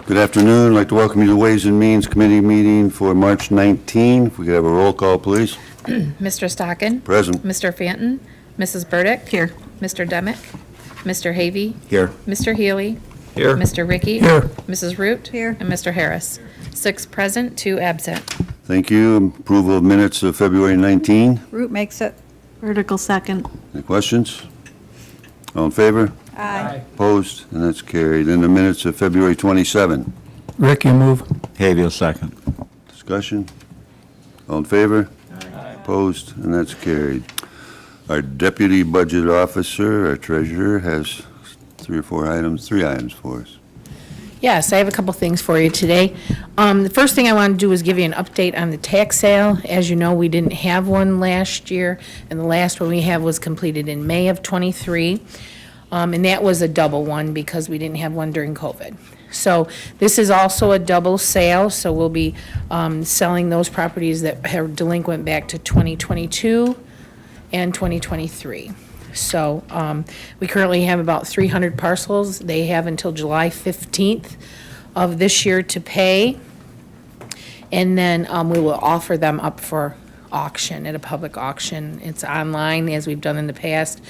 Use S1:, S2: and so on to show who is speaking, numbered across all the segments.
S1: Good afternoon. I'd like to welcome you to the Ways and Means Committee meeting for March 19. If we could have a roll call, please.
S2: Mr. Stockin?
S1: Present.
S2: Mr. Fanton? Mrs. Burdick? Here. Mr. Demick? Mr. Havey?
S3: Here.
S2: Mr. Healy?
S3: Here.
S2: Mr. Ricky?
S3: Here.
S2: Mrs. Root? Here. And Mr. Harris. 6 present, 2 absent.
S1: Thank you. Approval of minutes of February 19.
S4: Root makes it.
S5: Vertical second.
S1: Any questions? All in favor?
S4: Aye.
S1: Opposed? And that's carried. In the minutes of February 27.
S3: Ricky, move. Hayville, second.
S1: Discussion? All in favor? Opposed? And that's carried. Our deputy budget officer, our treasurer, has 3 items for us.
S2: Yes, I have a couple things for you today. The first thing I want to do is give you an update on the tax sale. As you know, we didn't have one last year, and the last one we have was completed in May of '23. And that was a double one because we didn't have one during COVID. So this is also a double sale, so we'll be selling those properties that are delinquent back to 2022 and 2023. So we currently have about 300 parcels. They have until July 15th of this year to pay. And then we will offer them up for auction at a public auction. It's online, as we've done in the past.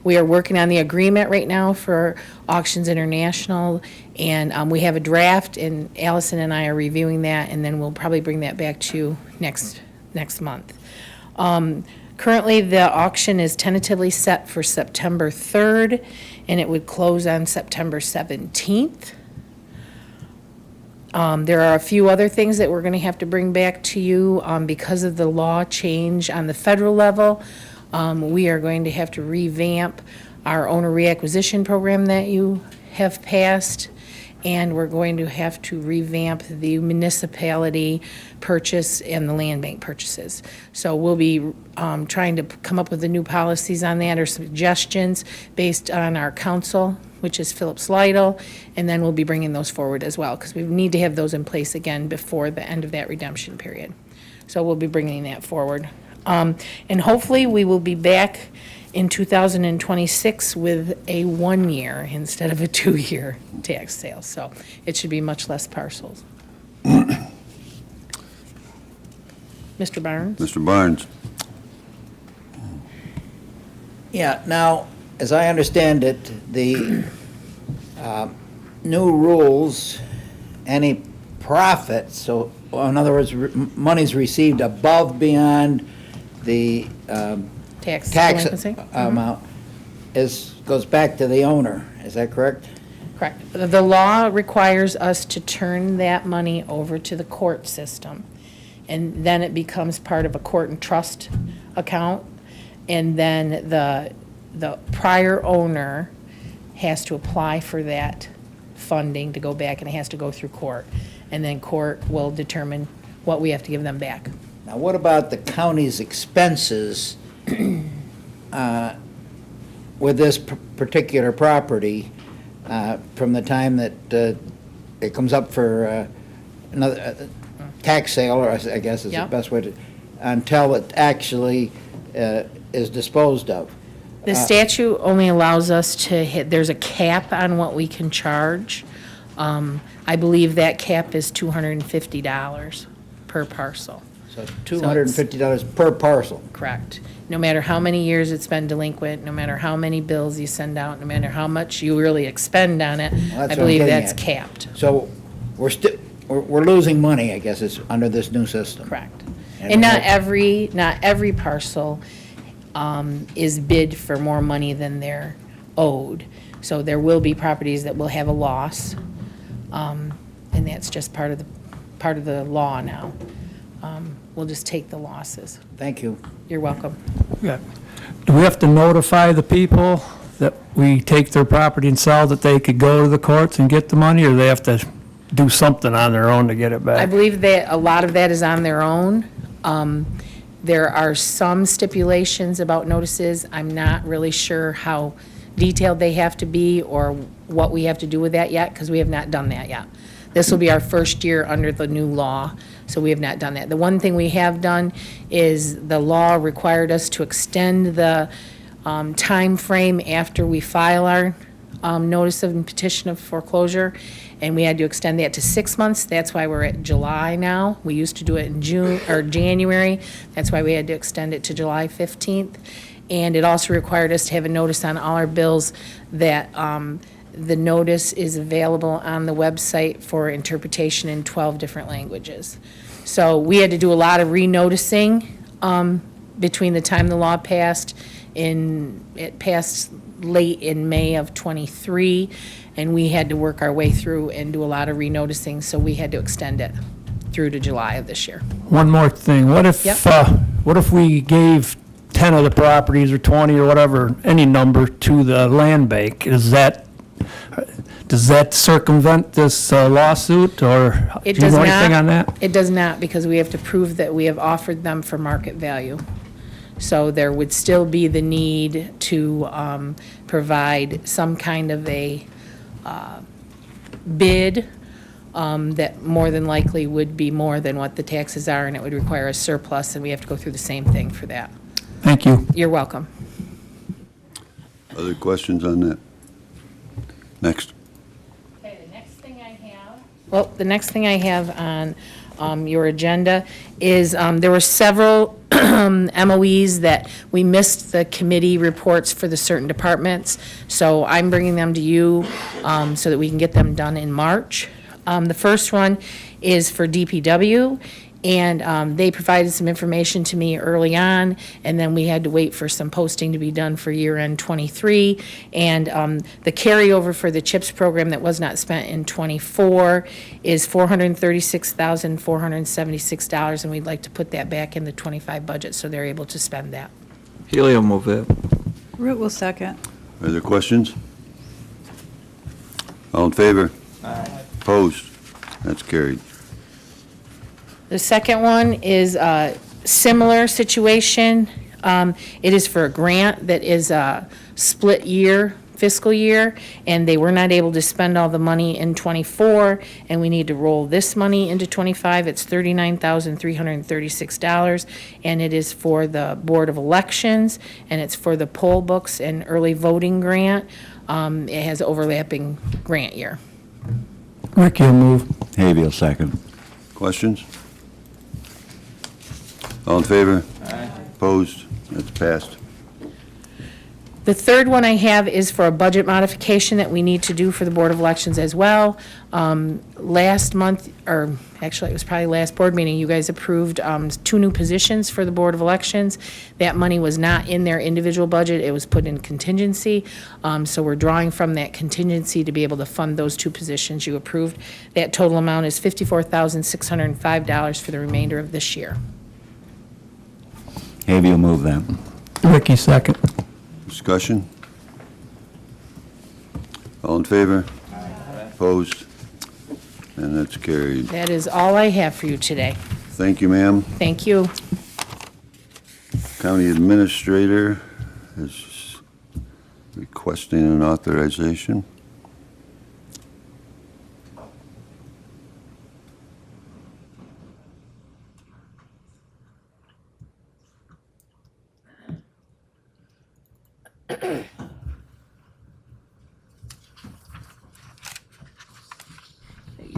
S2: We are working on the agreement right now for Auctions International, and we have a draft, and Allison and I are reviewing that, and then we'll probably bring that back to you next month. Currently, the auction is tentatively set for September 3rd, and it would close on September 17th. There are a few other things that we're going to have to bring back to you because of the law change on the federal level. We are going to have to revamp our owner reacquisition program that you have passed, and we're going to have to revamp the municipality purchase and the land bank purchases. So we'll be trying to come up with the new policies on that or suggestions based on our council, which is Phillips Lytle, and then we'll be bringing those forward as well, because we need to have those in place again before the end of that redemption period. So we'll be bringing that forward. And hopefully, we will be back in 2026 with a 1-year instead of a 2-year tax sale. So it should be much less parcels. Mr. Barnes?
S1: Mr. Barnes?
S6: Yeah, now, as I understand it, the new rules, any profit, so in other words, monies received above beyond the
S2: Tax
S6: tax
S2: delinquency?
S6: amount goes back to the owner. Is that correct?
S2: Correct. The law requires us to turn that money over to the court system, and then it becomes part of a court and trust account, and then the prior owner has to apply for that funding to go back, and it has to go through court, and then court will determine what we have to give them back.
S6: Now, what about the county's expenses with this particular property from the time that it comes up for another tax sale, or I guess is the
S2: Yep.
S6: best way to, until it actually is disposed of?
S2: The statute only allows us to hit, there's a cap on what we can charge. I believe that cap is $250 per parcel.
S6: So $250 per parcel.
S2: Correct. No matter how many years it's been delinquent, no matter how many bills you send out, no matter how much you really expend on it,
S6: that's
S2: I
S6: what I'm
S2: believe
S6: getting
S2: that's
S6: at.
S2: capped.
S6: So we're losing money, I guess, is under this new system.
S2: Correct.
S6: And
S2: And not
S6: what-
S2: every parcel is bid for more money than they're owed. So there will be properties that will have a loss, and that's just part of the law now. We'll just take the losses.
S6: Thank you.
S2: You're welcome.
S7: Yeah. Do we have to notify the people that we take their property and sell, that they could go to the courts and get the money, or they have to do something on their own to get it
S2: I
S7: back?
S2: believe that a lot of that is on their own. There are some stipulations about notices. I'm not really sure how detailed they have to be or what we have to do with that yet, because we have not done that yet. This will be our first year under the new law, so we have not done that. The one thing we have done is the law required us to extend the time frame after we file our notice of petition of foreclosure, and we had to extend that to 6 months. That's why we're at July now. We used to do it in June, or January. That's why we had to extend it to July 15th. And it also required us to have a notice on all our bills that the notice is available on the website for interpretation in 12 different languages. So we had to do a lot of re-noticing between the time the law passed. It passed late in May of '23, and we had to work our way through and do a lot of re-noticing, so we had to extend it through to July of this year.
S7: One more thing. What if,
S2: Yep.
S7: what if we gave 10 of the properties or 20 or whatever, any number to the land bank? Does that circumvent this lawsuit, or do
S2: It
S7: you
S2: does
S7: know anything
S2: not.
S7: on that?
S2: It does not, because we have to prove that we have offered them for market value. So there would still be the need to provide some kind of a bid that more than likely would be more than what the taxes are, and it would require a surplus, and we have to go through the same thing for that.
S7: Thank you.
S2: You're welcome.
S1: Other questions on that? Next.
S2: Okay, the next thing I have. Well, the next thing I have on your agenda is, there were several MOEs that we missed the committee reports for the certain departments, so I'm bringing them to you so that we can get them done in March. The first one is for DPW, and they provided some information to me early on, and then we had to wait for some posting to be done for year-end '23. And the carryover for the CHIPS program that was not spent in '24 is $436,476, and we'd like to put that back in the '25 budget, so they're able to spend that.
S3: Healy will move it.
S4: Root will second.
S1: Are there questions? All in favor? Opposed? That's carried.
S2: The second one is a similar situation. It is for a grant that is a split year, fiscal year, and they were not able to spend all the money in '24, and we need to roll this money into '25. It's $39,336, and it is for the Board of Elections, and it's for the poll books and early voting grant. It has overlapping grant year.
S7: Ricky will move.
S3: Heavy will second.
S1: Questions? All in favor? Opposed? That's passed.
S2: The third one I have is for a budget modification that we need to do for the Board of Elections as well. Last month, or actually it was probably last board meeting, you guys approved 2 new positions for the Board of Elections. That money was not in their individual budget, it was put in contingency. So we're drawing from that contingency to be able to fund those 2 positions you approved. That total amount is $54,605 for the remainder of this year.
S3: Heavy will move that.
S7: Ricky second.
S1: Discussion? All in favor? Opposed? And that's carried.
S2: That is all I have for you today.
S1: Thank you, ma'am.
S2: Thank you.
S1: County Administrator is requesting an authorization.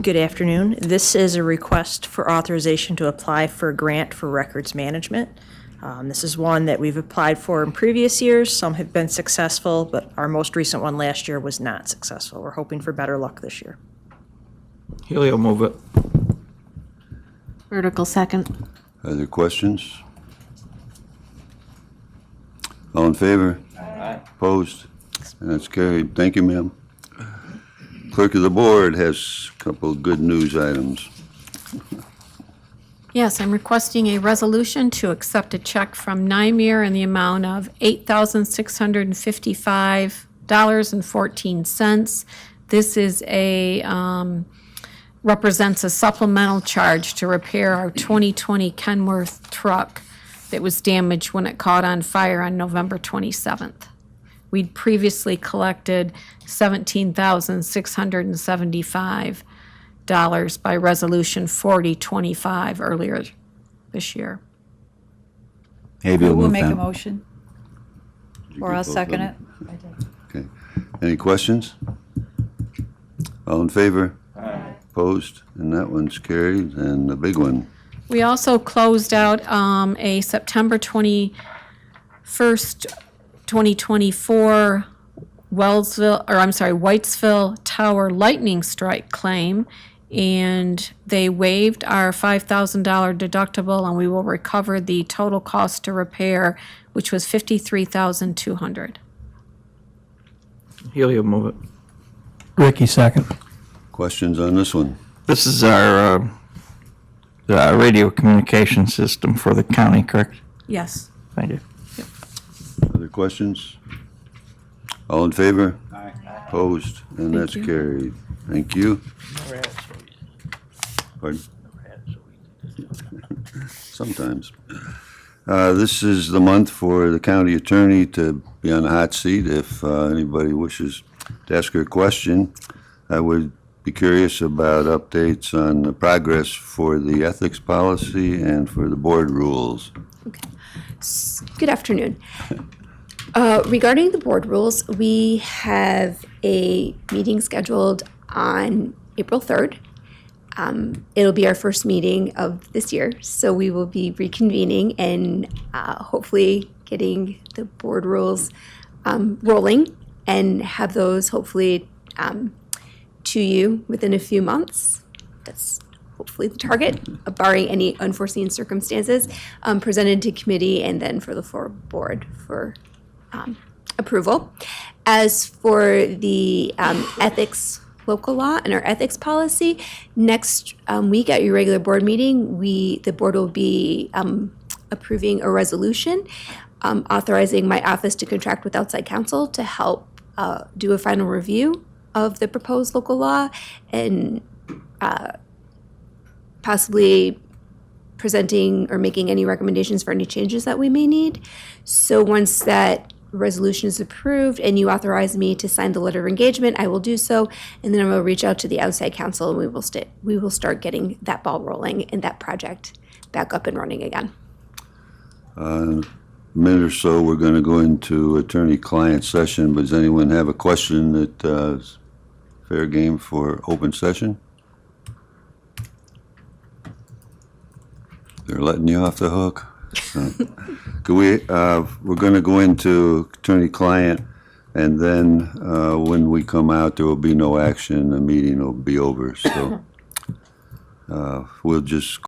S5: Good afternoon. This is a request for authorization to apply for a grant for records management. This is one that we've applied for in previous years. Some have been successful, but our most recent one last year was not successful. We're hoping for better luck this year.
S3: Healy will move it.
S4: Vertical second.
S1: Are there questions? All in favor? Opposed? And that's carried. Thank you, ma'am. Clerk of the Board has a couple of good news items.
S4: Yes, I'm requesting a resolution to accept a check from Nymeer in the amount of $8,655.14. This is represents a supplemental charge to repair our 2020 Kenworth truck that was damaged when it caught on fire on November 27th. We'd previously collected $17,675 by Resolution 4025 earlier this year.
S3: Heavy will
S8: We'll
S3: move
S8: make a
S3: that.
S8: motion,
S1: Did you
S8: or
S1: get
S8: I'll
S1: both
S8: second
S1: of
S8: it.
S1: them? Okay. Any questions? All in favor? Aye. Opposed? And that one's carried. And the big one,
S4: We also closed out a September 21st, 2024 Whitesville Tower lightning strike claim, and they waived our $5,000 deductible, and we will recover the total cost to repair, which was $53,200.
S3: Healy will move it.
S7: Ricky, second.
S1: questions on this one?
S3: This is our the radio communication system for the county, correct?
S4: Yes.
S3: Thank you.
S1: Other questions? All in favor? Aye. Opposed? And that's
S4: you.
S1: carried. Thank you. Pardon? Sometimes. This is the month for the county attorney to be on the hot seat. If anybody wishes to ask her a question, I would be curious about updates on the progress for the ethics policy and for the board rules.
S8: Good afternoon. Regarding the board rules, we have a meeting scheduled on April 3rd. It'll be our first meeting of this year, so we will be reconvening and hopefully getting the board rules rolling and have those hopefully to you within a few months. That's hopefully the target, barring any unforeseen circumstances, presented to committee and then for the full board for approval. As for the ethics local law and our ethics policy, next week at your regular board meeting, the board will be approving a resolution authorizing my office to contract with outside counsel to help do a final review of the proposed local law and possibly presenting or making any recommendations for any changes that we may need. So once that resolution is approved and you authorize me to sign the letter of engagement, I will do so, and then I will reach out to the outside counsel and we will start getting that ball rolling and that project back up and running again.
S1: A minute or so, we're going to go into attorney-client session, but does anyone have a question that is fair game for open session? They're letting you off the hook. Could we're going to go into attorney-client, and then when we come out, there will be no action. The meeting will be over. So we'll just